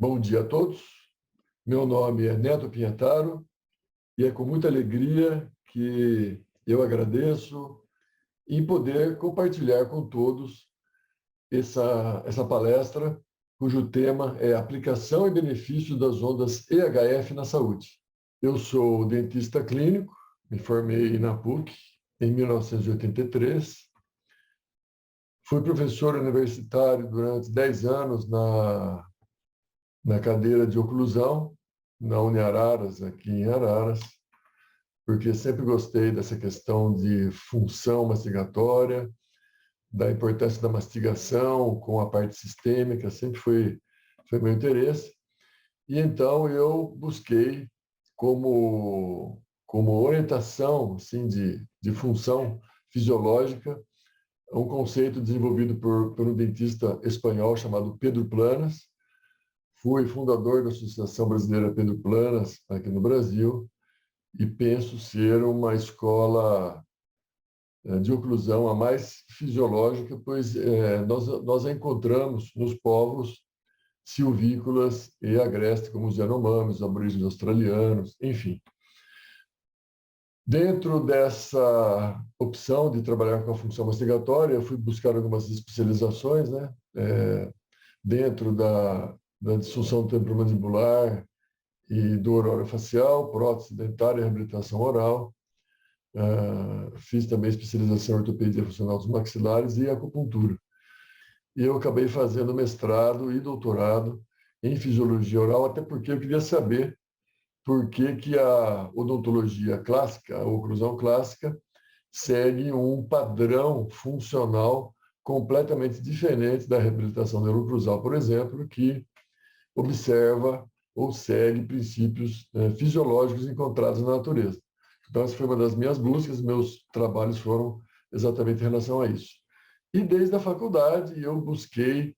Bom dia a todos. Meu nome é Neto Pinhataro e é com muita alegria que eu agradeço em poder compartilhar com todos essa palestra, cujo tema é Aplicação e Benefício das Ondas EHF na Saúde. Eu sou dentista clínico, me formei na PUC em 1983. Fui professor universitário durante 10 anos na cadeira de oclusão, na Uniararas, aqui em Araras, porque sempre gostei dessa questão de função mastigatória, da importância da mastigação com a parte sistêmica, sempre foi meu interesse. E então eu busquei como orientação assim, de função fisiológica um conceito desenvolvido por um dentista espanhol chamado Pedro Planas. Fui fundador da Associação Brasileira Pedro Planas, aqui no Brasil, e penso ser uma escola de oclusão a mais fisiológica, pois nós a encontramos nos povos silvícolas e agrestes, como os Yanomami, os aborígenes australianos, enfim. Dentro dessa opção de trabalhar com a função mastigatória, eu fui buscar algumas especializações, né? Dentro da disfunção temporomandibular e dor orofacial, prótese dentária e reabilitação oral. Fiz também especialização em ortopedia funcional dos maxilares e acupuntura. E eu acabei fazendo mestrado e doutorado em fisiologia oral, até porque eu queria saber por que a odontologia clássica, a oclusão clássica, segue um padrão funcional completamente diferente da reabilitação neurocruzal, por exemplo, que observa ou segue princípios fisiológicos encontrados na natureza. Então, essa foi uma das minhas buscas, meus trabalhos foram exatamente em relação a isso. E desde a faculdade eu busquei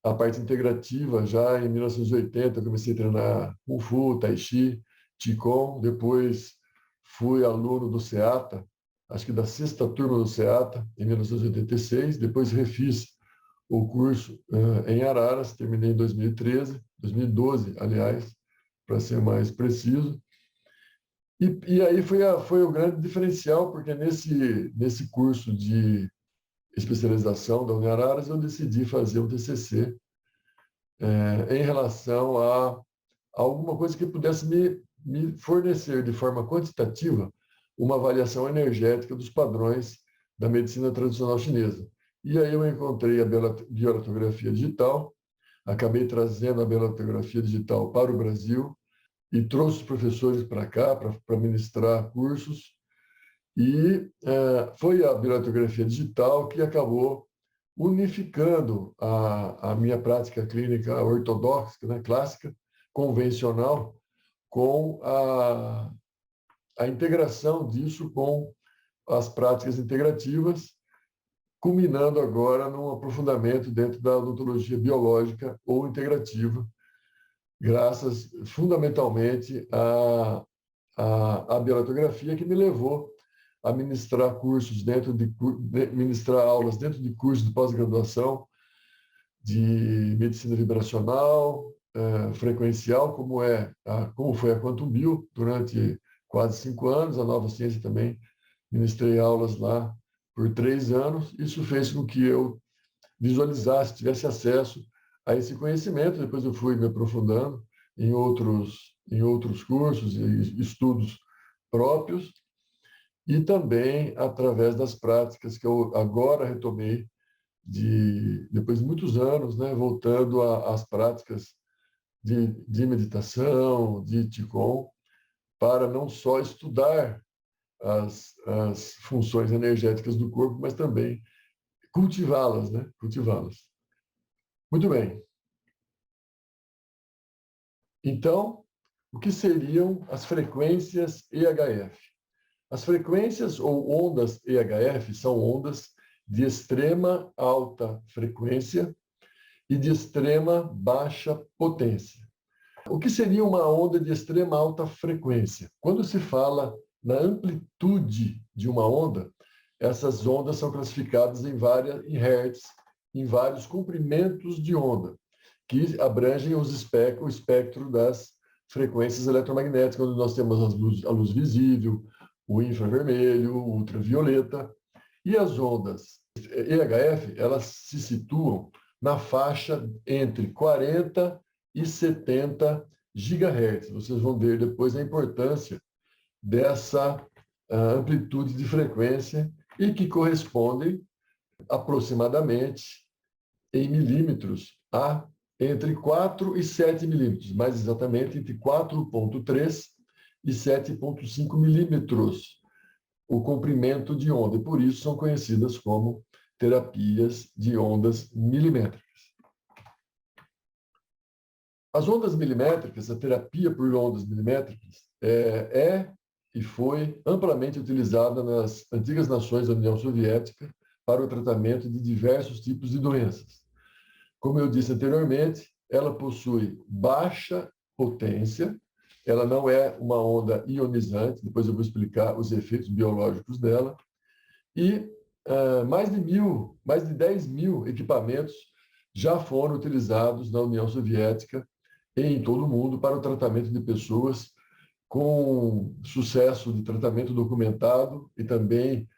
a parte integrativa. Já em 1980 eu comecei a treinar Kung Fu, Tai Chi, Qigong, depois fui aluno do SEATA, acho que da 6ª turma do SEATA, em 1986, depois refiz o curso em Araras, terminei em 2012, aliás, para ser mais preciso. E aí foi o grande diferencial, porque nesse curso de especialização da Uniararas eu decidi fazer um TCC em relação a alguma coisa que pudesse me fornecer de forma quantitativa uma avaliação energética dos padrões da medicina tradicional chinesa. E aí eu encontrei a bioartografia digital, acabei trazendo a bioartografia digital para o Brasil e trouxe os professores para cá para ministrar cursos. E foi a bioartografia digital que acabou unificando a minha prática clínica ortodoxa, né, clássica, convencional, com a integração disso com as práticas integrativas, culminando agora num aprofundamento dentro da odontologia biológica ou integrativa, graças fundamentalmente à bioartografia, que me levou a ministrar cursos ministrar aulas dentro de cursos de pós-graduação de medicina vibracional, frequencial, como foi a Quantum Bio durante quase 5 anos, a Nova Ciência também ministrei aulas lá por 3 anos. Isso fez com que eu visualizasse, tivesse acesso a esse conhecimento. Depois eu fui me aprofundando em outros cursos e estudos próprios, e também através das práticas que eu agora retomei, depois de muitos anos, né, voltando às práticas de meditação, de Qigong, para não só estudar as funções energéticas do corpo, mas também cultivá-las, né? Cultivá-las. Muito bem. Então, o que seriam as frequências EHF? As frequências ou ondas EHF são ondas de extrema alta frequência e de extrema baixa potência. O que seria uma onda de extrema alta frequência? Quando se fala na amplitude de uma onda, essas ondas são classificadas em hertz, em vários comprimentos de onda. que abrangem o espectro das frequências eletromagnéticas, onde nós temos a luz visível, o infravermelho, o ultravioleta. E as ondas EHF, elas se situam na faixa entre 40 e 70 gigahertz. Vocês vão ver depois a importância dessa amplitude de frequência e que correspondem aproximadamente em milímetros a entre 4 e 7 milímetros, mais exatamente entre 4,3 e 7,5 milímetros o comprimento de onda, e por isso são conhecidas como terapias de ondas milimétricas. As ondas milimétricas, a terapia por ondas milimétricas, e foi amplamente utilizada nas antigas nações da União Soviética para o tratamento de diversos tipos de doenças. Como eu disse anteriormente, ela possui baixa potência, ela não é uma onda ionizante, depois eu vou explicar os efeitos biológicos dela, e mais de 10 mil equipamentos já foram utilizados na União Soviética e em todo o mundo para o tratamento de pessoas com sucesso de tratamento documentado e também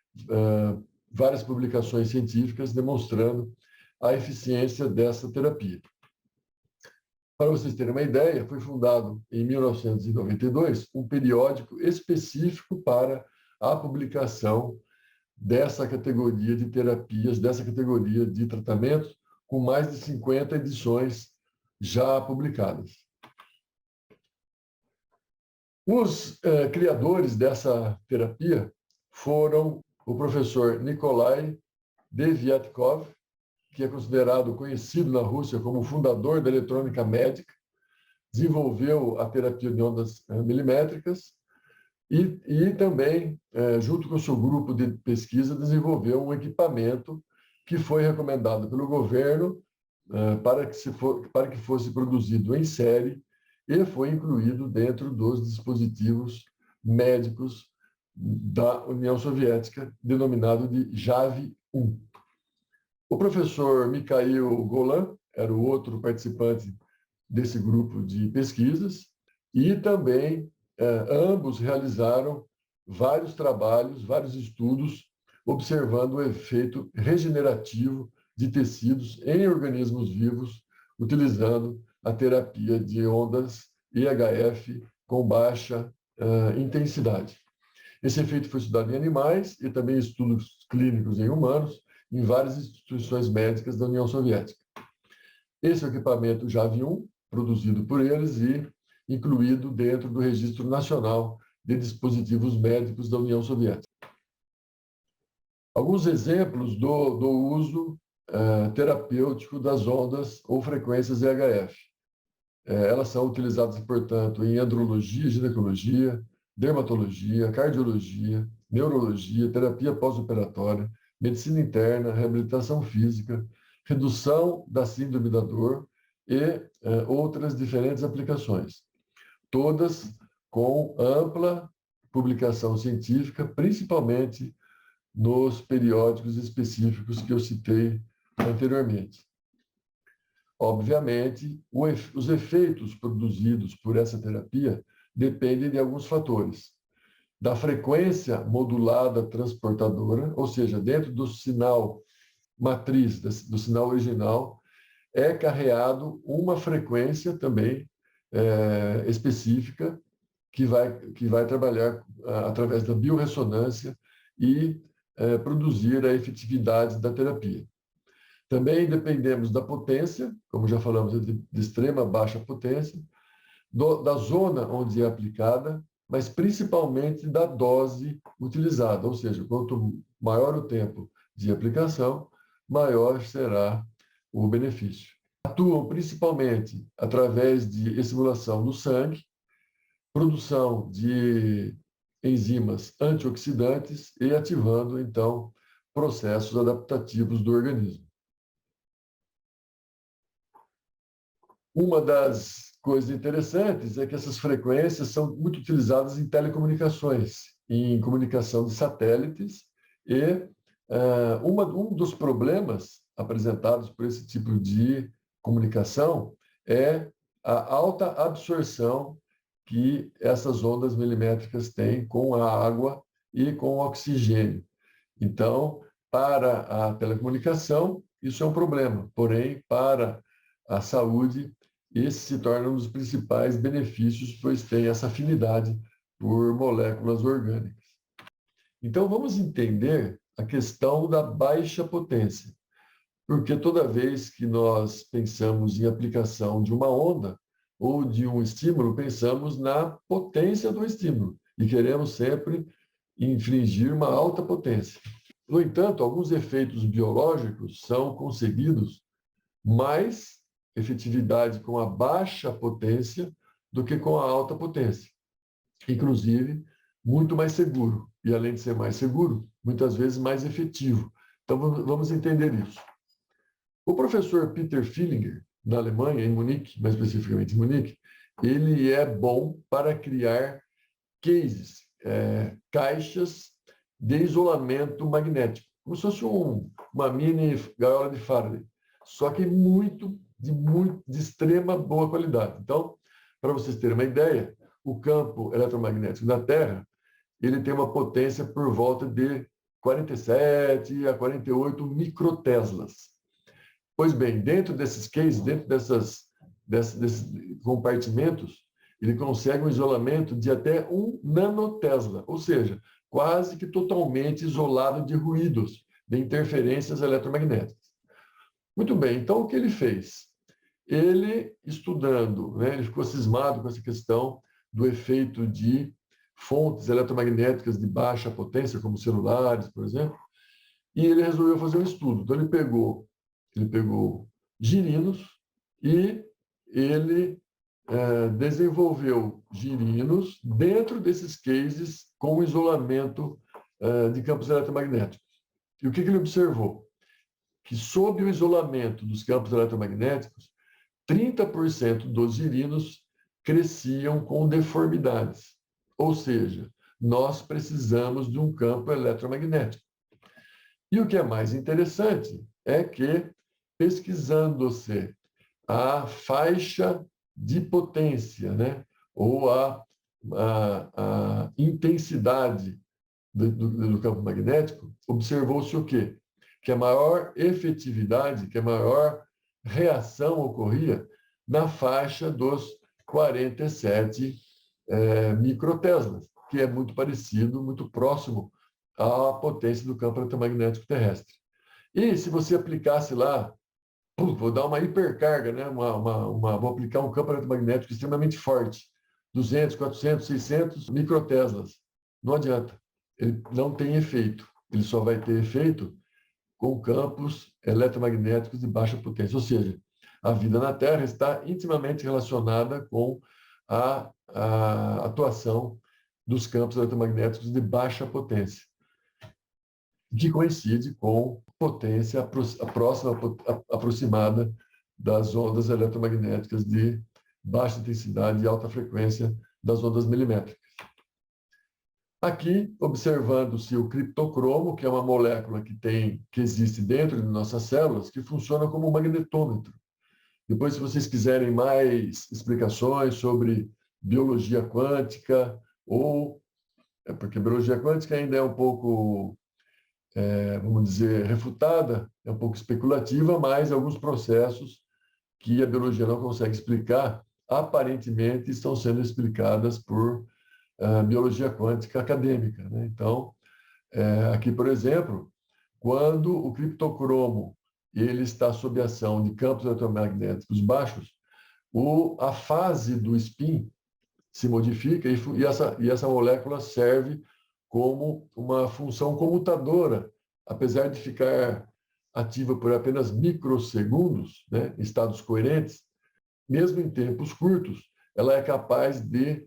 várias publicações científicas demonstrando a eficiência dessa terapia. Para vocês terem uma ideia, foi fundado em 1992 um periódico específico para a publicação dessa categoria de terapias, dessa categoria de tratamentos, com mais de 50 edições já publicadas. Os criadores dessa terapia foram o professor Nikolai Deviatkov, que é considerado conhecido na Rússia como fundador da eletrônica médica, desenvolveu a terapia de ondas milimétricas e também, junto com o seu grupo de pesquisa, desenvolveu um equipamento que foi recomendado pelo governo para que fosse produzido em série e foi incluído dentro dos dispositivos médicos da União Soviética, denominado de JAV-1. O professor Mikhail Golan era o outro participante desse grupo de pesquisas e também ambos realizaram vários trabalhos, vários estudos, observando o efeito regenerativo de tecidos em organismos vivos, utilizando a terapia de ondas EHF com baixa intensidade. Esse efeito foi estudado em animais e também estudos clínicos em humanos, em várias instituições médicas da União Soviética. Esse é o equipamento JAV-1, produzido por eles e incluído dentro do Registro Nacional de Dispositivos Médicos da União Soviética. Alguns exemplos do uso terapêutico das ondas ou frequências EHF. Elas são utilizadas, portanto, em andrologia, ginecologia, dermatologia, cardiologia, neurologia, terapia pós-operatória, medicina interna, reabilitação física, redução da síndrome da dor e outras diferentes aplicações. Todas com ampla publicação científica, principalmente nos periódicos específicos que eu citei anteriormente. Obviamente, os efeitos produzidos por essa terapia dependem de alguns fatores. Da frequência modulada transportadora, ou seja, dentro do sinal matriz, do sinal original, é carreado uma frequência também específica que vai trabalhar através da biorressonância e produzir a efetividade da terapia. Também dependemos da potência, como já falamos, de extrema a baixa potência, da zona onde é aplicada, mas principalmente da dose utilizada, ou seja, quanto maior o tempo de aplicação, maior será o benefício. Atuam principalmente através de estimulação no sangue, produção de enzimas antioxidantes e ativando, então, processos adaptativos do organismo. Uma das coisas interessantes é que essas frequências são muito utilizadas em telecomunicações, em comunicação de satélites, e um dos problemas apresentados por esse tipo de comunicação é a alta absorção que essas ondas milimétricas têm com a água e com o oxigênio. Então, para a telecomunicação, isso é um problema, porém, para a saúde, esse se torna um dos principais benefícios, pois tem essa afinidade por moléculas orgânicas. Então, vamos entender a questão da baixa potência, porque toda vez que nós pensamos em aplicação de uma onda ou de um estímulo, pensamos na potência do estímulo e queremos sempre infligir uma alta potência. No entanto, alguns efeitos biológicos são conseguidos mais efetividade com a baixa potência do que com a alta potência. Inclusive, muito mais seguro. E, além de ser mais seguro, muitas vezes mais efetivo. Então, vamos entender isso. O professor Peter Fillinger, na Alemanha, em Munique, mais especificamente em Munique, ele é bom para criar cases, caixas de isolamento magnético, como se fosse uma mini gaiola de Faraday, só que de extrema boa qualidade. Então, para vocês terem uma ideia, o campo eletromagnético da Terra, ele tem uma potência por volta de 47 a 48 microteslas. Pois bem, dentro desses cases, dentro desses compartimentos, ele consegue um isolamento de até 1 nanotesla, ou seja, quase que totalmente isolado de ruídos, de interferências eletromagnéticas. Muito bem, então o que ele fez? Ele, estudando, né, ele ficou cismado com essa questão do efeito de fontes eletromagnéticas de baixa potência, como celulares, por exemplo, e ele resolveu fazer um estudo. Então, ele pegou girinos e ele desenvolveu girinos dentro desses cases com isolamento de campos eletromagnéticos. E o que ele observou? Que sob o isolamento dos campos eletromagnéticos, 30% dos girinos cresciam com deformidades. Ou seja, nós precisamos de um campo eletromagnético. E o que é mais interessante é que, pesquisando-se a faixa de potência, né, ou a intensidade do campo magnético, observou-se o quê? Que a maior efetividade, que a maior reação ocorria na faixa dos 47 microteslas, que é muito parecido, muito próximo à potência do campo eletromagnético terrestre. E se você aplicasse lá, vou dar uma hipercarga, né? Vou aplicar um campo eletromagnético extremamente forte, 200, 400, 600 microteslas. Não adianta, ele não tem efeito. Ele só vai ter efeito com campos eletromagnéticos de baixa potência. Ou seja, a vida na Terra está intimamente relacionada com a atuação dos campos eletromagnéticos de baixa potência, que coincide com potência próxima, aproximada das ondas eletromagnéticas de baixa intensidade e alta frequência das ondas milimétricas. Aqui, observando-se o criptocromo, que é uma molécula que existe dentro de nossas células, que funciona como um magnetômetro. Depois, se vocês quiserem mais explicações sobre biologia quântica, porque a biologia quântica ainda é um pouco, vamos dizer, refutada, é um pouco especulativa, mas alguns processos que a biologia não consegue explicar, aparentemente estão sendo explicadas por biologia quântica acadêmica, né? Então, aqui, por exemplo, quando o criptocromo ele está sob ação de campos eletromagnéticos baixos, a fase do spin se modifica e essa molécula serve como uma função comutadora, apesar de ficar ativa por apenas microsegundos, né, em estados coerentes, mesmo em tempos curtos, ela é capaz de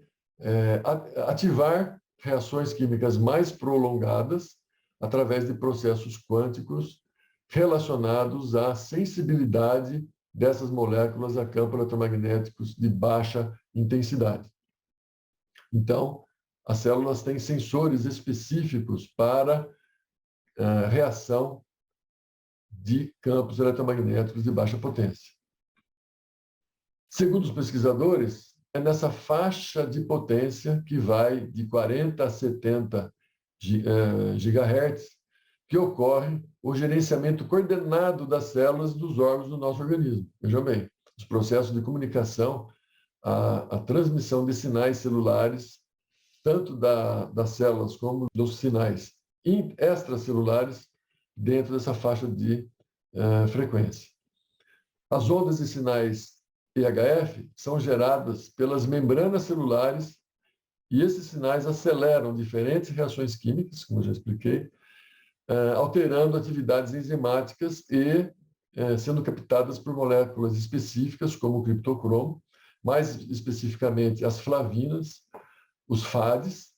ativar reações químicas mais prolongadas através de processos quânticos relacionados à sensibilidade dessas moléculas a campos eletromagnéticos de baixa intensidade. Então, as células têm sensores específicos para reação de campos eletromagnéticos de baixa potência. Segundo os pesquisadores, é nessa faixa de potência que vai de 40 a 70 gigahertz que ocorre o gerenciamento coordenado das células dos órgãos do nosso organismo. Vejam bem, os processos de comunicação, a transmissão de sinais celulares, tanto das células como dos sinais extracelulares, dentro dessa faixa de frequência. As ondas de sinais IHF são geradas pelas membranas celulares e esses sinais aceleram diferentes reações químicas, como eu já expliquei, alterando atividades enzimáticas e sendo captadas por moléculas específicas, como o criptocromo, mais especificamente as flavinas, os FADs,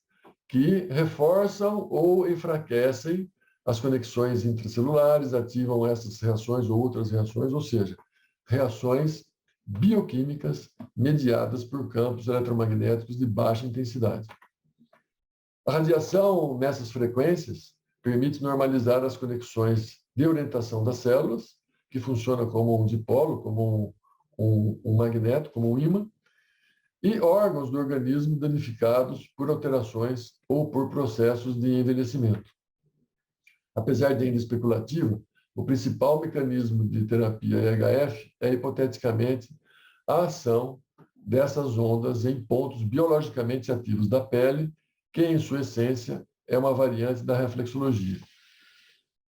que reforçam ou enfraquecem as conexões intracelulares, ativam essas reações ou outras reações, ou seja, reações bioquímicas mediadas por campos eletromagnéticos de baixa intensidade. A radiação nessas frequências permite normalizar as conexões de orientação das células, que funciona como um dipolo, como um magneto, como um ímã, e órgãos do organismo danificados por alterações ou por processos de envelhecimento. Apesar de ainda especulativo, o principal mecanismo de terapia EHF é, hipoteticamente, a ação dessas ondas em pontos biologicamente ativos da pele, que, em sua essência, é uma variante da reflexologia.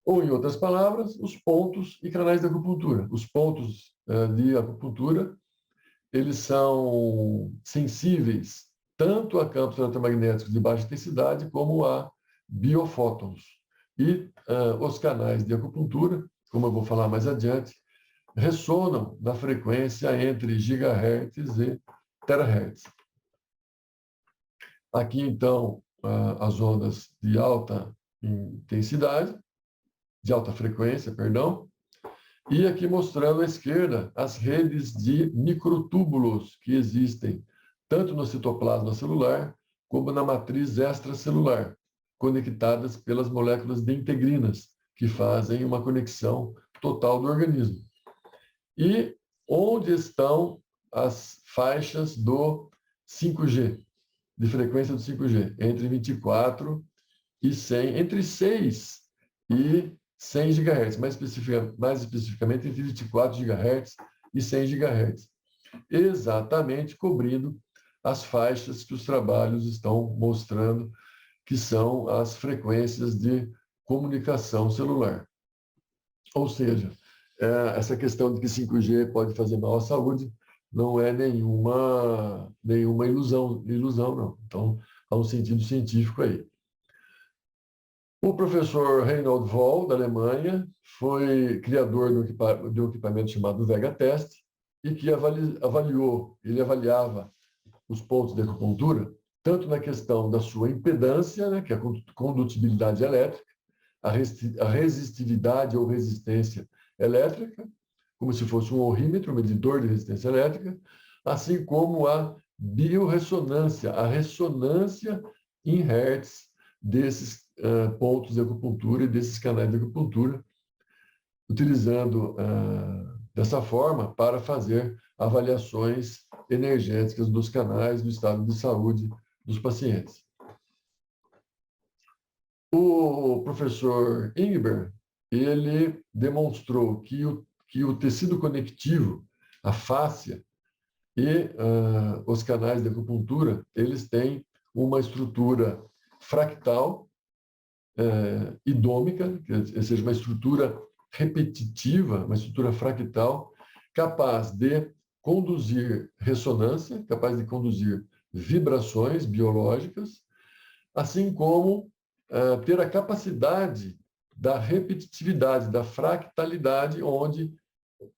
Ou, em outras palavras, os pontos e canais de acupuntura. Os pontos de acupuntura, eles são sensíveis tanto a campos eletromagnéticos de baixa intensidade como a biofótons. E os canais de acupuntura, como eu vou falar mais adiante, ressonam na frequência entre gigahertz e terahertz. Aqui, então, as ondas de alta intensidade, de alta frequência, perdão, e aqui mostrando à esquerda as redes de microtúbulos que existem tanto no citoplasma celular como na matriz extracelular, conectadas pelas moléculas de integrinas, que fazem uma conexão total do organismo. E onde estão as faixas do 5G, de frequência do 5G? Entre 24 e 100, entre 6 e 100 GHz, mais especificamente entre 24 GHz e 100 GHz, exatamente cobrindo as faixas que os trabalhos estão mostrando, que são as frequências de comunicação celular. Ou seja, essa questão de que 5G pode fazer mal à saúde não é nenhuma ilusão, não. Então, há um sentido científico aí. O professor Reinhold Voll, da Alemanha, foi criador de um equipamento chamado Vega Test e que ele avaliava os pontos de acupuntura, tanto na questão da sua impedância, né, que é a condutibilidade elétrica, a resistividade ou resistência elétrica, como se fosse um ohrímetro, um medidor de resistência elétrica, assim como a biorressonância, a ressonância em hertz desses pontos de acupuntura e desses canais de acupuntura, utilizando dessa forma para fazer avaliações energéticas dos canais, do estado de saúde dos pacientes. O professor Ingber, ele demonstrou que o tecido conectivo, a fáscia e os canais de acupuntura, eles têm uma estrutura fractal, idômica, ou seja, uma estrutura repetitiva, uma estrutura fractal, capaz de conduzir ressonância, capaz de conduzir vibrações biológicas, assim como ter a capacidade da repetitividade, da fractalidade, onde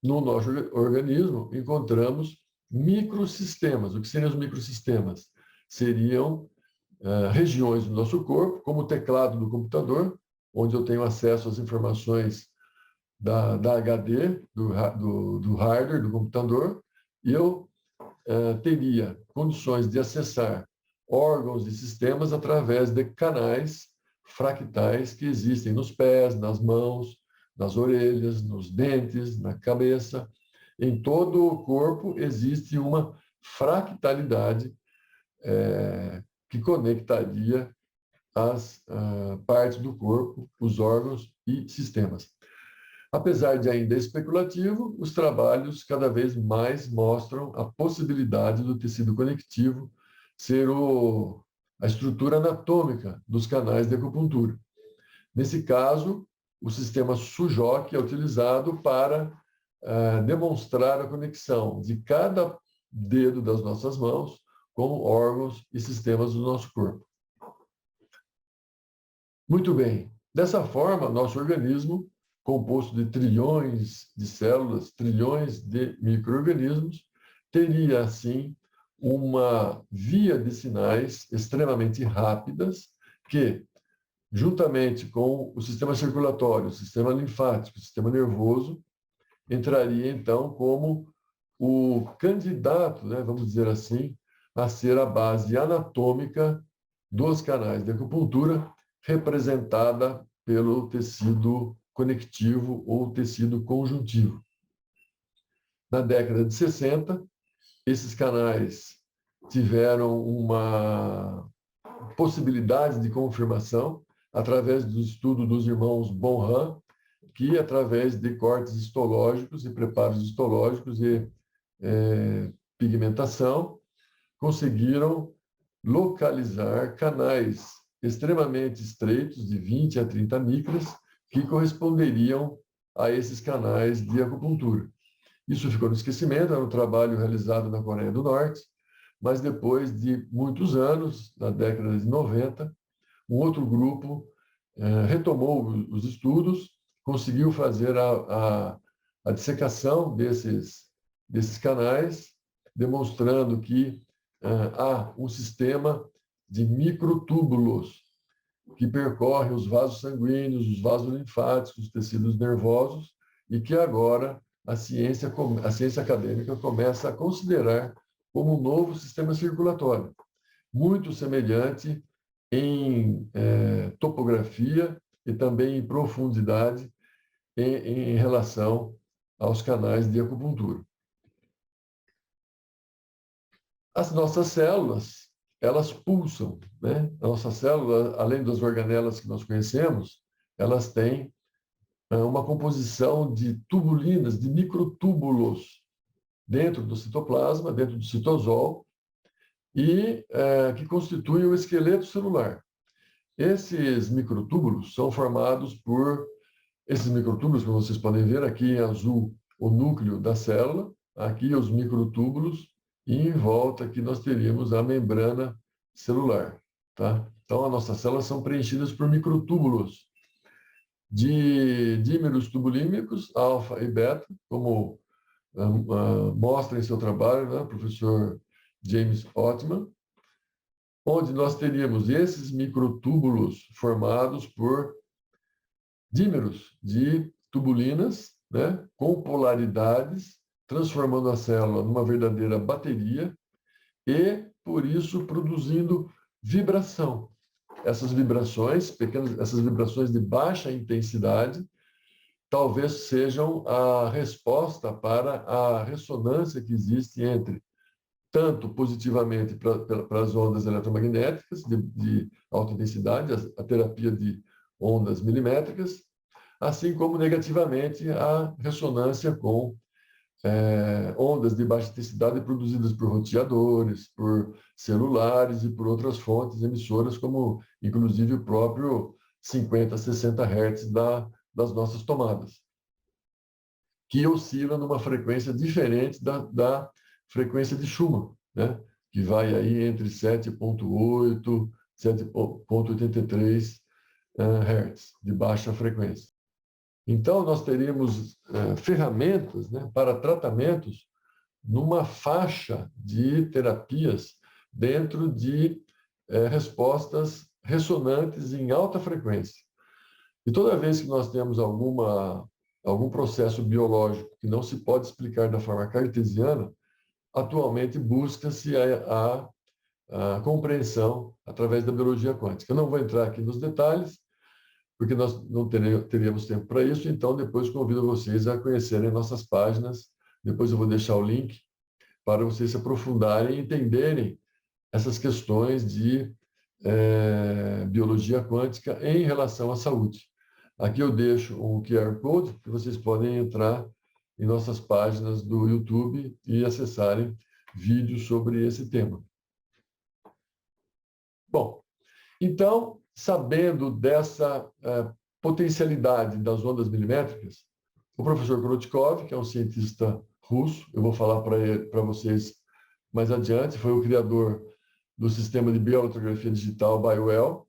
no nosso organismo encontramos microsistemas. O que seriam os microsistemas? Seriam regiões do nosso corpo, como o teclado do computador, onde eu tenho acesso às informações da HD, do hardware do computador, e eu teria condições de acessar órgãos e sistemas através de canais fractais que existem nos pés, nas mãos, nas orelhas, nos dentes, na cabeça. em todo o corpo existe uma fractalidade que conectaria as partes do corpo, os órgãos e sistemas. Apesar de ainda especulativo, os trabalhos cada vez mais mostram a possibilidade do tecido conectivo ser a estrutura anatômica dos canais de acupuntura. Nesse caso, o sistema Sujoki é utilizado para demonstrar a conexão de cada dedo das nossas mãos com órgãos e sistemas do nosso corpo. Muito bem. Dessa forma, nosso organismo, composto de trilhões de células, trilhões de micro-organismos, teria, assim, uma via de sinais extremamente rápidas que, juntamente com o sistema circulatório, o sistema linfático, o sistema nervoso, entraria, então, como o candidato, né, vamos dizer assim, a ser a base anatômica dos canais de acupuntura, representada pelo tecido conectivo ou tecido conjuntivo. Na década de 60, esses canais tiveram uma possibilidade de confirmação através do estudo dos irmãos Bonham, que, através de cortes histológicos e preparos histológicos e pigmentação, conseguiram localizar canais extremamente estreitos, de 20 a 30 micras, que corresponderiam a esses canais de acupuntura. Isso ficou no esquecimento, era um trabalho realizado na Coreia do Norte, mas depois de muitos anos, na década de 90, um outro grupo retomou os estudos, conseguiu fazer a dissecação desses canais, demonstrando que há um sistema de microtúbulos que percorre os vasos sanguíneos, os vasos linfáticos, os tecidos nervosos, e que agora a ciência acadêmica começa a considerar como um novo sistema circulatório, muito semelhante em topografia e também em profundidade em relação aos canais de acupuntura. As nossas células, elas pulsam, né? A nossa célula, além das organelas que nós conhecemos, elas têm uma composição de tubulinas, de microtúbulos dentro do citoplasma, dentro do citosol, e que constituem o esqueleto celular. Esses microtúbulos são formados por... Esses microtúbulos, como vocês podem ver aqui em azul, o núcleo da célula, aqui os microtúbulos, e em volta aqui nós teríamos a membrana celular. Tá? Então, as nossas células são preenchidas por microtúbulos de dímeros tubulímicos, alfa e beta, como mostra em seu trabalho, né, o professor James Ottman, onde nós teríamos esses microtúbulos formados por dímeros de tubulinas, né, com polaridades, transformando a célula numa verdadeira bateria e, por isso, produzindo vibração. Essas vibrações, essas vibrações de baixa intensidade, talvez sejam a resposta para a ressonância que existe entre, tanto positivamente para as ondas eletromagnéticas de alta intensidade, a terapia de ondas milimétricas, assim como negativamente a ressonância com ondas de baixa intensidade produzidas por roteadores, por celulares e por outras fontes emissoras, como inclusive o próprio 50, 60 Hz das nossas tomadas, que oscila numa frequência diferente da frequência de Schumann, né? Que vai aí entre 7,8 e 7,83 Hz, de baixa frequência. Então, nós teríamos ferramentas, né, para tratamentos numa faixa de terapias dentro de respostas ressonantes em alta frequência. E toda vez que nós temos algum processo biológico que não se pode explicar da forma cartesiana, atualmente busca-se a compreensão através da biologia quântica. Eu não vou entrar aqui nos detalhes, porque nós não teríamos tempo para isso, então depois convido vocês a conhecerem nossas páginas Depois eu vou deixar o link para vocês se aprofundarem e entenderem essas questões de biologia quântica em relação à saúde. Aqui eu deixo um QR Code que vocês podem entrar em nossas páginas do YouTube e acessarem vídeos sobre esse tema. Bom, então, sabendo dessa potencialidade das ondas milimétricas, o professor Korotkov, que é um cientista russo, eu vou falar para vocês mais adiante, foi o criador do sistema de biolitografia digital BioWell.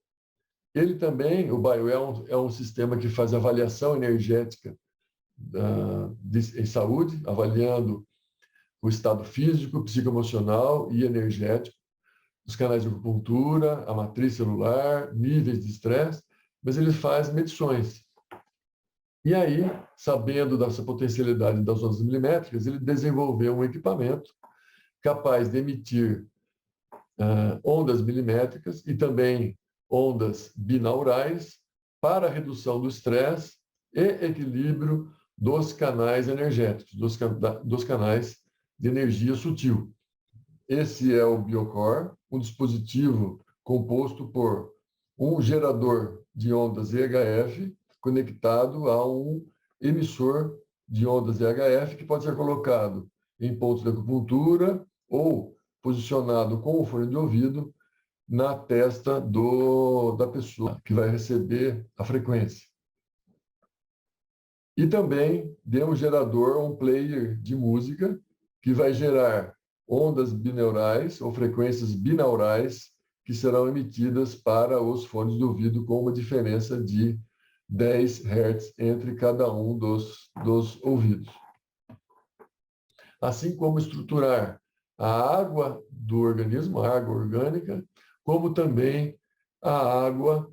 Ele também, o BioWell é um sistema que faz avaliação energética em saúde, avaliando o estado físico, psicoemocional e energético, os canais de acupuntura, a matriz celular, níveis de estresse, mas ele faz medições. E aí, sabendo dessa potencialidade das ondas milimétricas, ele desenvolveu um equipamento capaz de emitir ondas milimétricas e também ondas binaurais para redução do estresse e equilíbrio dos canais energéticos, dos canais de energia sutil. Esse é o BioCore, um dispositivo composto por um gerador de ondas EHF conectado a um emissor de ondas EHF que pode ser colocado em pontos de acupuntura ou posicionado com o fone de ouvido na testa da pessoa que vai receber a frequência. E também de um gerador, um player de música que vai gerar ondas binaurais ou frequências binaurais que serão emitidas para os fones de ouvido com uma diferença de 10 Hz entre cada um dos ouvidos. Assim como estruturar a água do organismo, a água orgânica, como também a água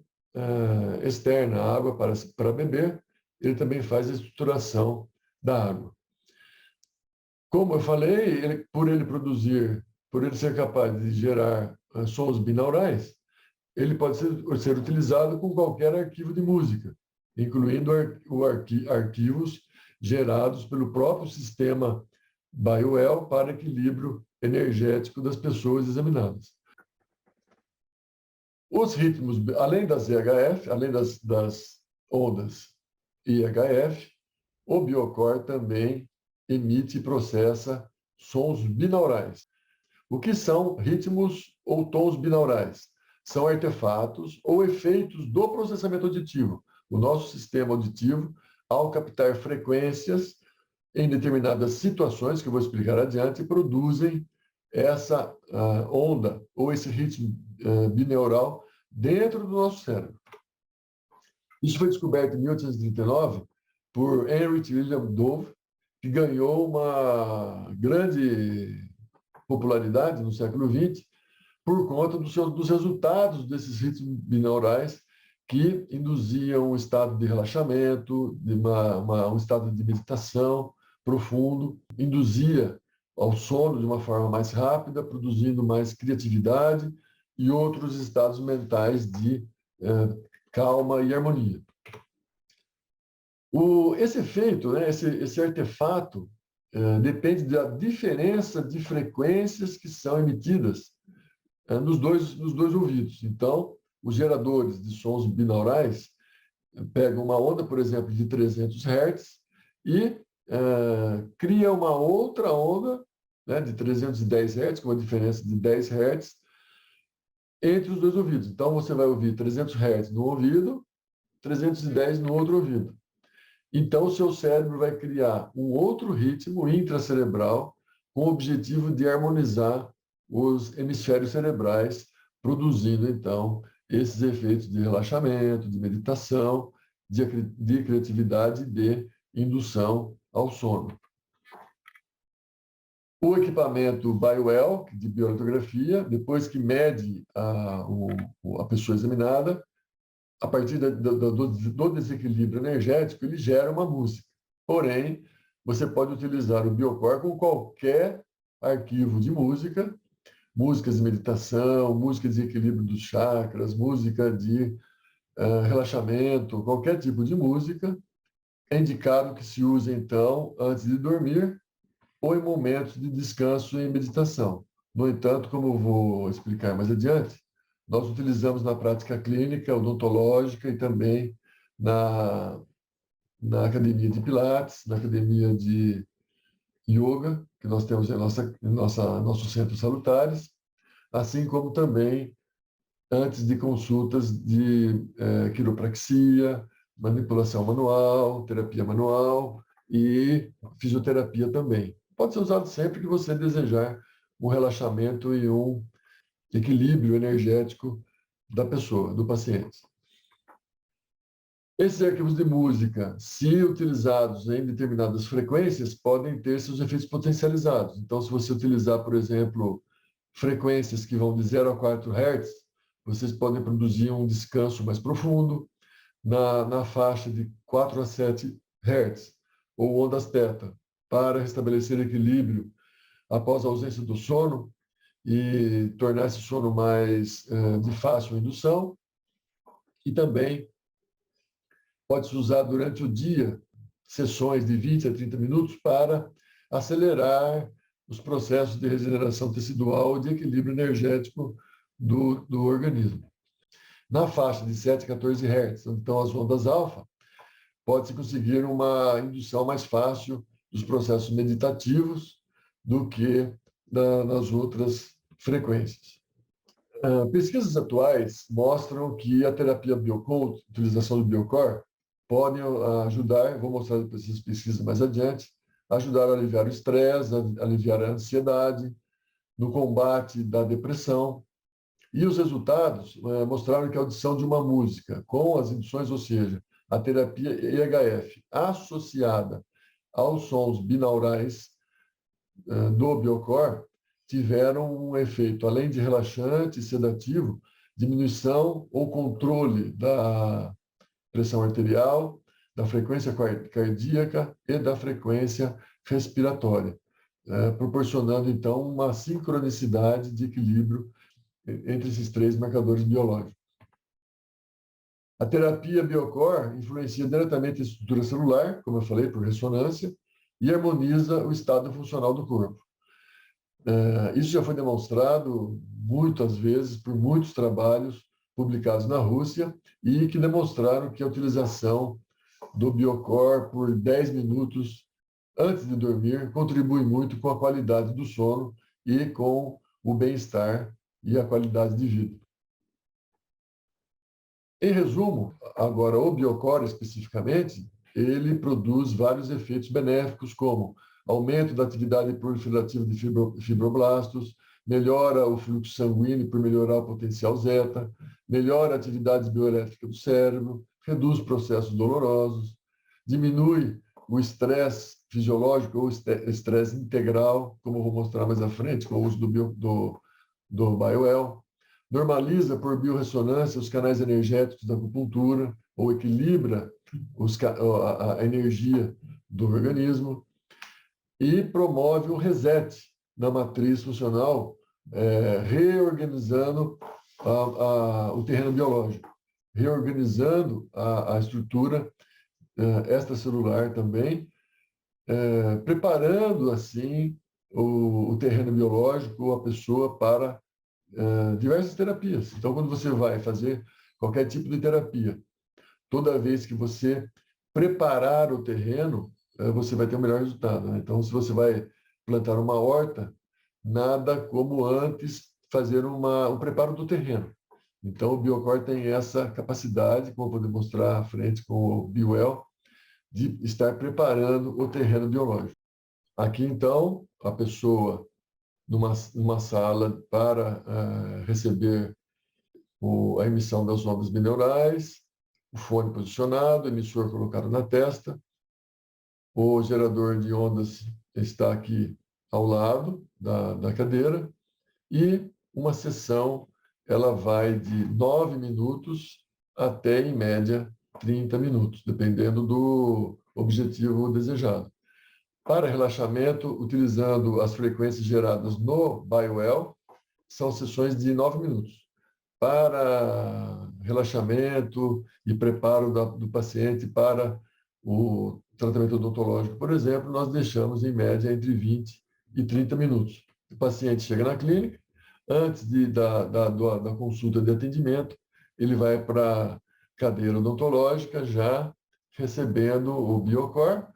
externa, a água para beber, ele também faz a estruturação da água. Como eu falei, por ele ser capaz de gerar sons binaurais, ele pode ser utilizado com qualquer arquivo de música, incluindo arquivos gerados pelo próprio sistema BioWell para equilíbrio energético das pessoas examinadas. Os ritmos, além das EHF, além das ondas IHF, o BioCore também emite e processa sons binaurais. O que são ritmos ou tons binaurais? São artefatos ou efeitos do processamento auditivo. O nosso sistema auditivo, ao captar frequências em determinadas situações, que eu vou explicar adiante, produzem essa onda ou esse ritmo binaural dentro do nosso cérebro. Isso foi descoberto em 1839 por Heinrich Wilhelm Dove, que ganhou uma grande popularidade no século XX por conta dos resultados desses ritmos binaurais que induziam um estado de relaxamento, um estado de meditação profundo, induzia ao sono de uma forma mais rápida, produzindo mais criatividade e outros estados mentais de calma e harmonia. Esse efeito, né, esse artefato, depende da diferença de frequências que são emitidas nos dois ouvidos. Então, os geradores de sons binaurais pegam uma onda, por exemplo, de 300 Hz e cria uma outra onda, né, de 310 Hz, com uma diferença de 10 Hz, entre os dois ouvidos. Então, você vai ouvir 300 Hz no ouvido, 310 no outro ouvido. Então, o seu cérebro vai criar um outro ritmo intracerebral com o objetivo de harmonizar os hemisférios cerebrais, produzindo, então, esses efeitos de relaxamento, de meditação, de criatividade e de indução ao sono. O equipamento BioWell, de biolitografia, depois que mede a pessoa examinada, a partir do desequilíbrio energético, ele gera uma música. Porém, você pode utilizar o BioCore com qualquer arquivo de música, músicas de meditação, música de equilíbrio dos chakras, música de relaxamento, qualquer tipo de música. É indicado que se use, então, antes de dormir, ou em momentos de descanso e meditação. No entanto, como eu vou explicar mais adiante, nós utilizamos na prática clínica, odontológica e também na, na academia de Pilates, na academia de yoga, que nós temos em nossos centros salutares, assim como também antes de consultas de quiropraxia, manipulação manual, terapia manual e fisioterapia também. Pode ser usado sempre que você desejar um relaxamento e um equilíbrio energético da pessoa, do paciente. Esses arquivos de música, se utilizados em determinadas frequências, podem ter seus efeitos potencializados. Então, se você utilizar, por exemplo, frequências que vão de 0 a 4 Hz, vocês podem produzir um descanso mais profundo na faixa de 4 a 7 Hz, ou ondas θ, para restabelecer equilíbrio após a ausência do sono e tornar esse sono mais de fácil indução. E também pode-se usar durante o dia sessões de 20 a 30 minutos para acelerar os processos de regeneração tecidual e de equilíbrio energético do organismo. Na faixa de 7 a 14 Hz, então as ondas alfa, pode-se conseguir uma indução mais fácil dos processos meditativos do que nas outras frequências. Pesquisas atuais mostram que a terapia Biocode, utilização do Biocore, podem ajudar, vou mostrar depois essas pesquisas mais adiante, ajudar a aliviar o estresse, a aliviar a ansiedade, no combate da depressão. E os resultados mostraram que a audição de uma música com as induções, ou seja, a terapia EHF associada aos sons binaurais do Biocore, tiveram um efeito, além de relaxante e sedativo, diminuição ou controle da pressão arterial, da frequência cardíaca e da frequência respiratória, proporcionando, então, uma sincronicidade de equilíbrio entre esses três marcadores biológicos. A terapia Biocore influencia diretamente a estrutura celular, como eu falei, por ressonância, e harmoniza o estado funcional do corpo. Isso já foi demonstrado muitas vezes por muitos trabalhos publicados na Rússia e que demonstraram que a utilização do Biocore por 10 minutos antes de dormir contribui muito com a qualidade do sono e com o bem-estar e a qualidade de vida. Em resumo, agora o Biocore especificamente, ele produz vários efeitos benéficos, como aumento da atividade proliferativa de fibroblastos, melhora o fluxo sanguíneo por melhorar o potencial zeta, melhora a atividade bioelétrica do cérebro, reduz processos dolorosos, diminui o estresse fisiológico ou estresse integral, como eu vou mostrar mais à frente, com o uso do BioWell, normaliza por biorressonância os canais energéticos da acupuntura, ou equilibra a energia do organismo, e promove um reset na matriz funcional, reorganizando o terreno biológico, reorganizando a estrutura extracelular também, preparando, assim, o terreno biológico, a pessoa para diversas terapias. Então, quando você vai fazer qualquer tipo de terapia, toda vez que você preparar o terreno, você vai ter o melhor resultado, né? Então, se você vai plantar uma horta, nada como antes fazer um preparo do terreno. Então, o Biocore tem essa capacidade, como eu vou demonstrar à frente com o BioWell, de estar preparando o terreno biológico. Aqui, então, a pessoa numa sala para receber a emissão das ondas binaurais, o fone posicionado, o emissor colocado na testa, o gerador de ondas está aqui ao lado da cadeira, e uma sessão ela vai de 9 minutos até, em média, 30 minutos, dependendo do objetivo desejado. Para relaxamento, utilizando as frequências geradas no BioWell, são sessões de 9 minutos. Para relaxamento e preparo do paciente para o tratamento odontológico, por exemplo, nós deixamos, em média, entre 20 e 30 minutos. O paciente chega na clínica, antes da consulta de atendimento, ele vai para a cadeira odontológica já recebendo o Biocor,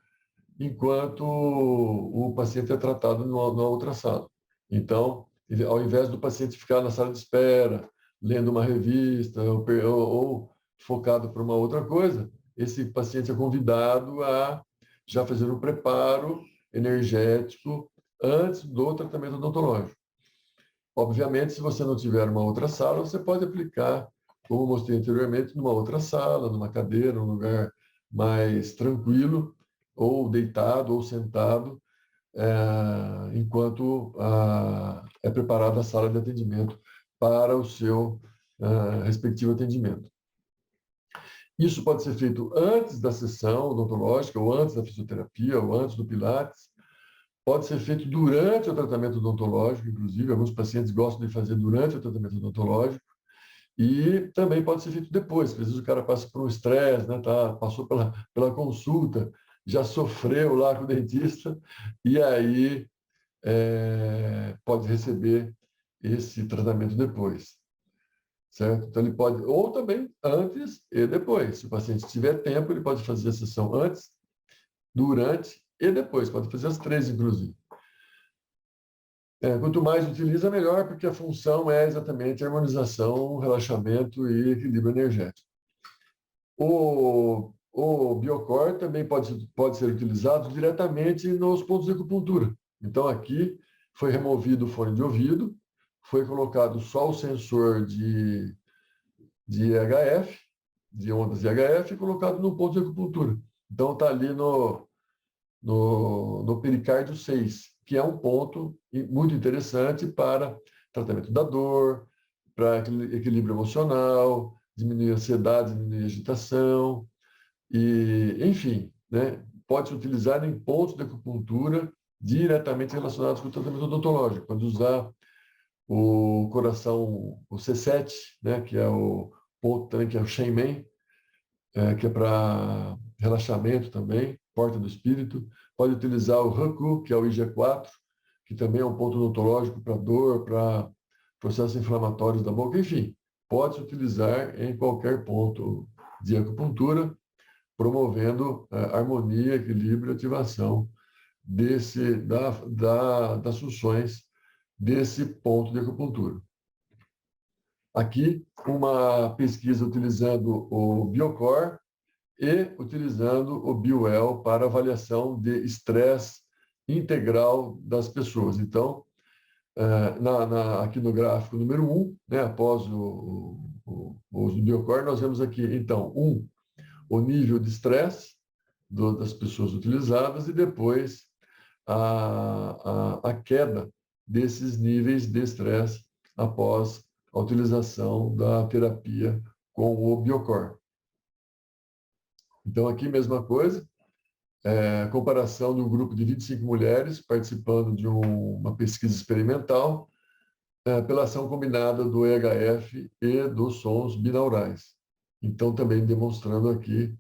enquanto o paciente é tratado numa outra sala. Então, ao invés do paciente ficar na sala de espera, lendo uma revista ou focado para uma outra coisa, esse paciente é convidado a já fazer um preparo energético antes do tratamento odontológico. Obviamente, se você não tiver uma outra sala, você pode aplicar, como mostrei anteriormente, numa outra sala, numa cadeira, num lugar mais tranquilo, ou deitado ou sentado, enquanto é preparada a sala de atendimento para o seu respectivo atendimento. Isso pode ser feito antes da sessão odontológica, ou antes da fisioterapia, ou antes do Pilates. Pode ser feito durante o tratamento odontológico, inclusive, alguns pacientes gostam de fazer durante o tratamento odontológico. E também pode ser feito depois, às vezes o cara passa por um estresse, né, passou pela consulta, já sofreu lá com o dentista, e aí pode receber esse tratamento depois, certo? Então, ele pode, ou também antes e depois. Se o paciente tiver tempo, ele pode fazer a sessão antes, durante e depois, pode fazer as três, inclusive. Quanto mais utiliza, melhor, porque a função é exatamente a harmonização, relaxamento e equilíbrio energético. O Biocor também pode ser utilizado diretamente nos pontos de acupuntura. Então, aqui foi removido o fone de ouvido, foi colocado só o sensor de EHF, de ondas de EHF, e colocado no ponto de acupuntura. Então, está ali no pericárdio 6, que é um ponto muito interessante para tratamento da dor, para equilíbrio emocional, diminuir a ansiedade, diminuir a agitação, e, enfim, né, pode-se utilizar em pontos de acupuntura diretamente relacionados com o tratamento odontológico. Pode usar o coração, o C7, né, que é o ponto também, que é o Shenmen, que é para relaxamento também, porta do espírito. Pode utilizar o Haku, que é o IG4, que também é um ponto odontológico para dor, para processos inflamatórios da boca, enfim, pode-se utilizar em qualquer ponto de acupuntura, promovendo harmonia, equilíbrio e ativação das funções desse ponto de acupuntura. Aqui, uma pesquisa utilizando o Biocor e utilizando o BioWell para avaliação de estresse integral das pessoas. Então, aqui no gráfico número 1, né, após o uso do Biocor, nós vemos aqui, então, o nível de estresse das pessoas utilizadas e depois a queda desses níveis de estresse após a utilização da terapia com o Biocor. Então, aqui, mesma coisa, comparação de um grupo de 25 mulheres participando de uma pesquisa experimental pela ação combinada do EHF e dos sons binaurais. Então, também demonstrando aqui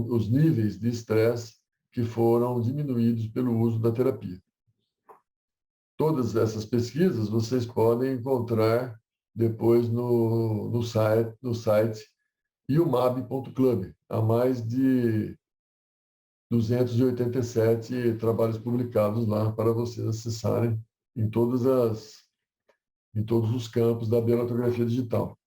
os níveis de estresse que foram diminuídos pelo uso da terapia. Todas essas pesquisas vocês podem encontrar depois no site iumab.club. Há mais de 287 trabalhos publicados lá para vocês acessarem em todos os campos da bioeletrografia digital.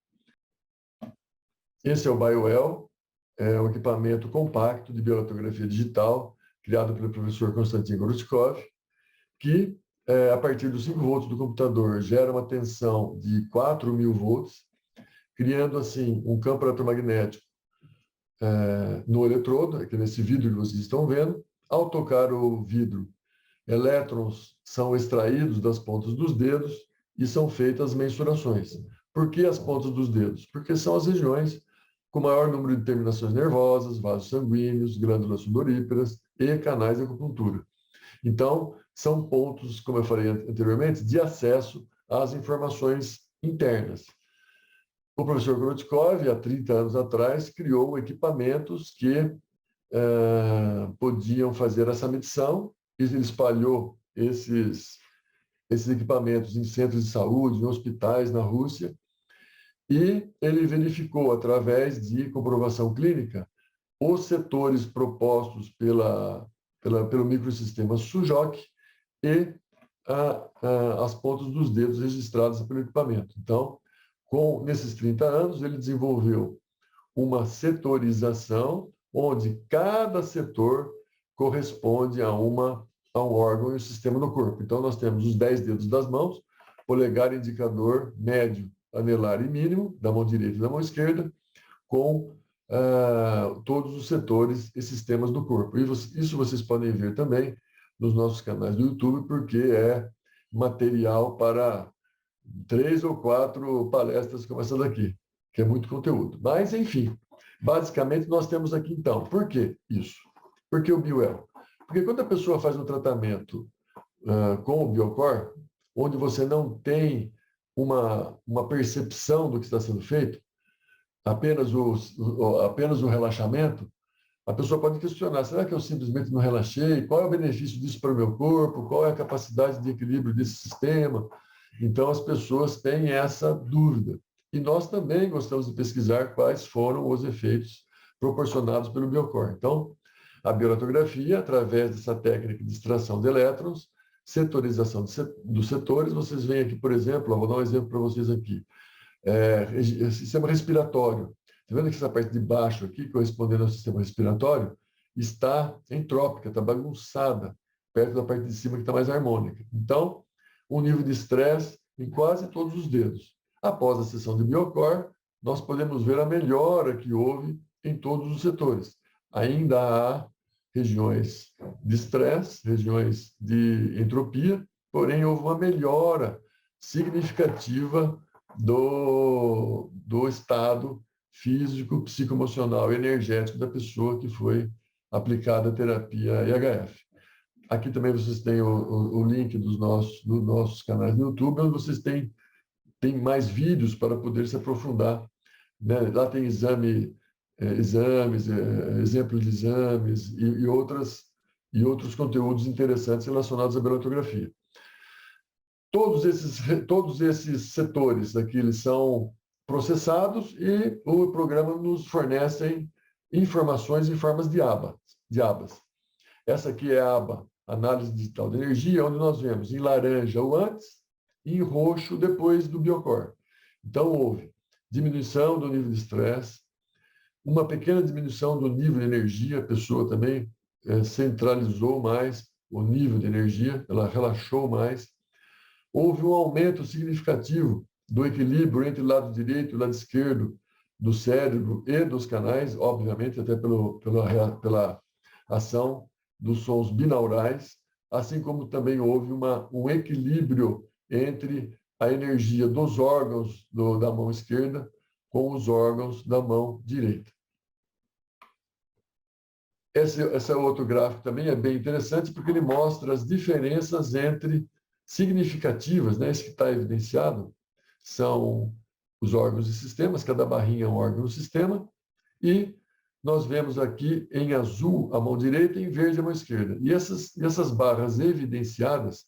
Esse é o BioWell, é um equipamento compacto de bioeletrografia digital, criado pelo professor Konstantin Gorotkov, que, a partir dos 5 volts do computador, gera uma tensão de 4.000 volts, criando, assim, um campo eletromagnético no eletrodo, aqui nesse vidro que vocês estão vendo. Ao tocar o vidro, elétrons são extraídos das pontas dos dedos e são feitas mensurações. Por que as pontas dos dedos? Porque são as regiões com maior número de terminações nervosas, vasos sanguíneos, glândulas sudoríparas e canais de acupuntura. Então, são pontos, como eu falei anteriormente, de acesso às informações internas. O professor Gorotkov, há 30 anos atrás, criou equipamentos que podiam fazer essa medição. Ele espalhou esses equipamentos em centros de saúde, em hospitais na Rússia, e ele verificou, através de comprovação clínica, os setores propostos pelo microsistema Sujok e as pontas dos dedos registradas pelo equipamento. Então, nesses 30 anos, ele desenvolveu uma setorização, onde cada setor corresponde a um órgão e um sistema no corpo. Então, nós temos os 10 dedos das mãos, polegar, indicador, médio, anelar e mínimo, da mão direita e da mão esquerda, com todos os setores e sistemas do corpo. E isso vocês podem ver também nos nossos canais do YouTube, porque é material para 3 ou 4 palestras como essa daqui, que é muito conteúdo. Mas, enfim, basicamente nós temos aqui, então, por que isso? Por que o Bioel? Porque quando a pessoa faz um tratamento com o Biocore, onde você não tem uma percepção do que está sendo feito, apenas o relaxamento, a pessoa pode questionar, será que eu simplesmente não relaxei? Qual é o benefício disso para o meu corpo? Qual é a capacidade de equilíbrio desse sistema? Então, as pessoas têm essa dúvida. E nós também gostamos de pesquisar quais foram os efeitos proporcionados pelo Biocore. Então, a bioeletrografia, através dessa técnica de extração de elétrons, setorização dos setores, vocês veem aqui, por exemplo, vou dar um exemplo para vocês aqui, sistema respiratório. Está vendo que essa parte de baixo aqui, correspondendo ao sistema respiratório, está entrópica, está bagunçada, perto da parte de cima que está mais harmônica. Então, um nível de estresse em quase todos os dedos. Após a sessão de Biocore, nós podemos ver a melhora que houve em todos os setores. Ainda há regiões de estresse, regiões de entropia, porém houve uma melhora significativa do estado físico, psicoemocional e energético da pessoa que foi aplicada a terapia IHF. Aqui também vocês têm o link dos nossos canais no YouTube, onde vocês têm mais vídeos para poder se aprofundar. Né? Lá tem exames, exemplos de exames e outros conteúdos interessantes relacionados à bioeletrografia. Todos esses setores aqui, eles são processados e o programa nos fornece informações em formas de abas. Essa aqui é a aba Análise Digital de Energia, onde nós vemos em laranja o antes e em roxo depois do Biocore. Então, houve diminuição do nível de estresse, uma pequena diminuição do nível de energia, a pessoa também centralizou mais o nível de energia, ela relaxou mais. Houve um aumento significativo do equilíbrio entre o lado direito e o lado esquerdo do cérebro e dos canais, obviamente, até pela ação dos sons binaurais, assim como também houve um equilíbrio entre a energia dos órgãos da mão esquerda com os órgãos da mão direita. Esse outro gráfico também é bem interessante, porque ele mostra as diferenças significativas, né? Esse que está evidenciado são os órgãos e sistemas, cada barrinha é um órgão e sistema, e nós vemos aqui em azul a mão direita e em verde a mão esquerda. E essas barras evidenciadas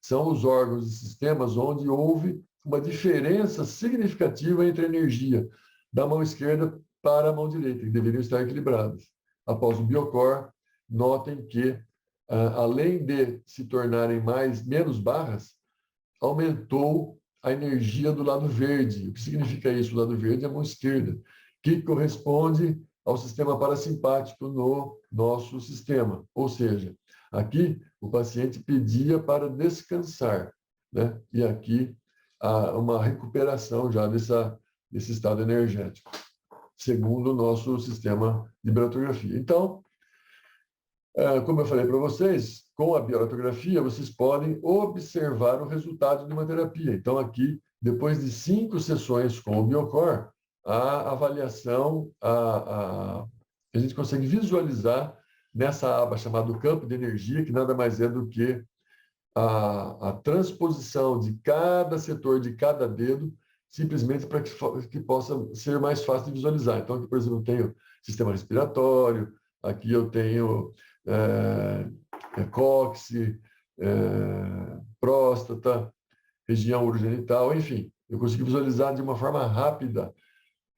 são os órgãos e sistemas onde houve uma diferença significativa entre a energia da mão esquerda para a mão direita, que deveriam estar equilibradas. Após o Biocore, notem que, além de se tornarem menos barras, aumentou a energia do lado verde. O que significa isso? O lado verde é a mão esquerda, que corresponde ao sistema parasimpático no nosso sistema. Ou seja, aqui o paciente pedia para descansar, né? E aqui há uma recuperação já desse estado energético, segundo o nosso sistema de bioeletrografia. Então, como eu falei para vocês, com a bioeletrografia, vocês podem observar o resultado de uma terapia. Então, aqui, depois de 5 sessões com o Biocore, a avaliação, a gente consegue visualizar nessa aba chamada campo de energia, que nada mais é do que a transposição de cada setor, de cada dedo, simplesmente para que possa ser mais fácil de visualizar. Então, aqui, por exemplo, eu tenho sistema respiratório, aqui eu tenho cóccix, próstata, região urogenital, enfim. Eu consigo visualizar de uma forma rápida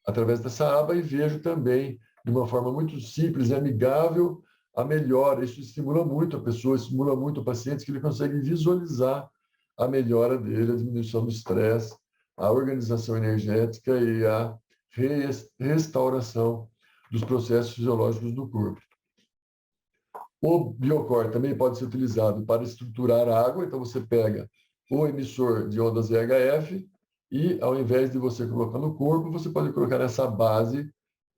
através dessa aba e vejo também de uma forma muito simples e amigável a melhora. Isso estimula muito a pessoa, estimula muito o paciente, que ele consegue visualizar a melhora dele, a diminuição do estresse, a organização energética e a restauração dos processos fisiológicos do corpo. O Biocore também pode ser utilizado para estruturar a água, então você pega o emissor de ondas VHF e, ao invés de você colocar no corpo, você pode colocar essa base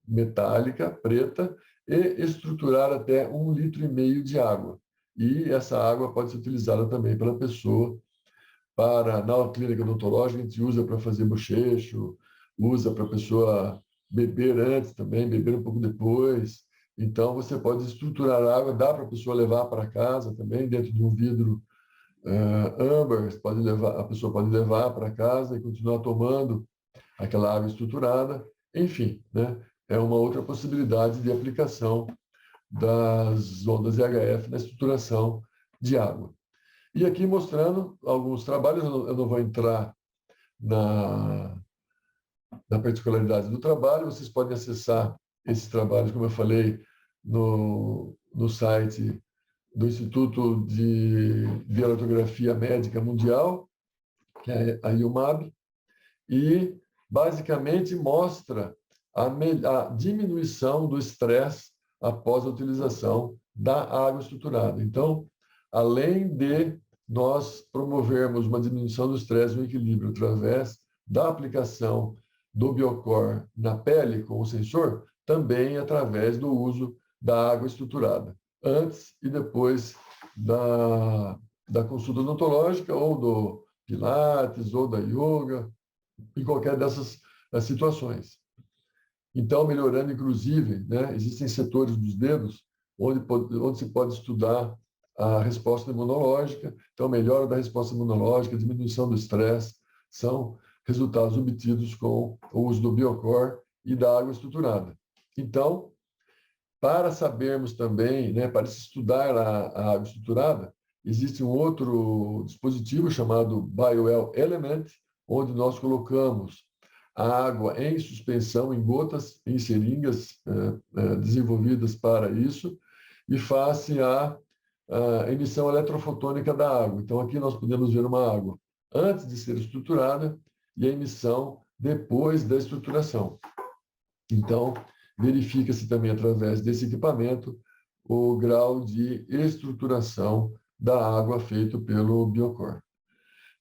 metálica, preta, e estruturar até 1,5 litro de água. E essa água pode ser utilizada também pela pessoa na clínica odontológica, a gente usa para fazer bochecho, usa para a pessoa beber antes também, beber um pouco depois. Então, você pode estruturar a água, dá para a pessoa levar para casa também, dentro de um vidro âmbar, a pessoa pode levar para casa e continuar tomando aquela água estruturada. Enfim, né? É uma outra possibilidade de aplicação das ondas VHF na estruturação de água. E aqui mostrando alguns trabalhos, eu não vou entrar na particularidade do trabalho, vocês podem acessar esses trabalhos, como eu falei, no site do Instituto de Bioletografia Médica Mundial, que é a IUMAB, e basicamente mostra a diminuição do estresse após a utilização da água estruturada. Então, além de nós promovermos uma diminuição do estresse e um equilíbrio através da aplicação do Biocore na pele com o sensor, também através do uso da água estruturada, antes e depois da consulta odontológica, ou do Pilates, ou da yoga, em qualquer dessas situações. Então, melhorando, inclusive, né, existem setores dos dedos onde se pode estudar a resposta imunológica. Então, melhora da resposta imunológica, diminuição do estresse, são resultados obtidos com o uso do Biocore e da água estruturada. Então, para sabermos também, né, para se estudar a água estruturada, existe um outro dispositivo chamado BioWell Element, onde nós colocamos a água em suspensão, em gotas, em seringas desenvolvidas para isso, e faz-se a emissão eletrofotônica da água. Então, aqui nós podemos ver uma água antes de ser estruturada e a emissão depois da estruturação. Então, verifica-se também através desse equipamento o grau de estruturação da água feito pelo Biocore.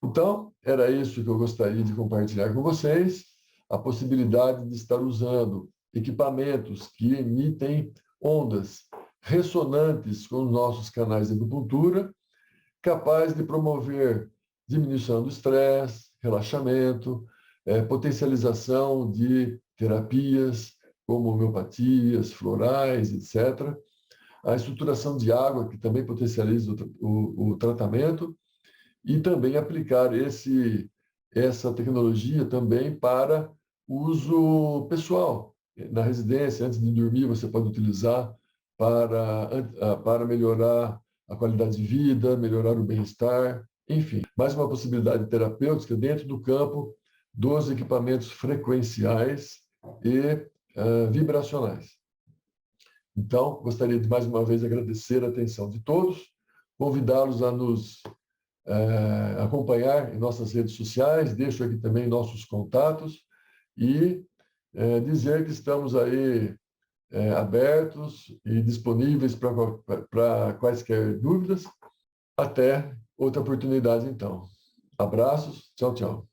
Então, era isso que eu gostaria de compartilhar com vocês, a possibilidade de estar usando equipamentos que emitem ondas ressonantes com os nossos canais de acupuntura, capaz de promover diminuição do estresse, relaxamento, potencialização de terapias como homeopatias, florais, etc. A estruturação de água, que também potencializa o tratamento, e também aplicar essa tecnologia também para uso pessoal. Na residência, antes de dormir, você pode utilizar para melhorar a qualidade de vida, melhorar o bem-estar, enfim. Mais uma possibilidade terapêutica dentro do campo dos equipamentos frequenciais e vibracionais. Então, gostaria de mais uma vez agradecer a atenção de todos, convidá-los a nos acompanhar em nossas redes sociais, deixo aqui também nossos contatos e dizer que estamos aí abertos e disponíveis para quaisquer dúvidas. Até outra oportunidade, então. Abraços, tchau, tchau.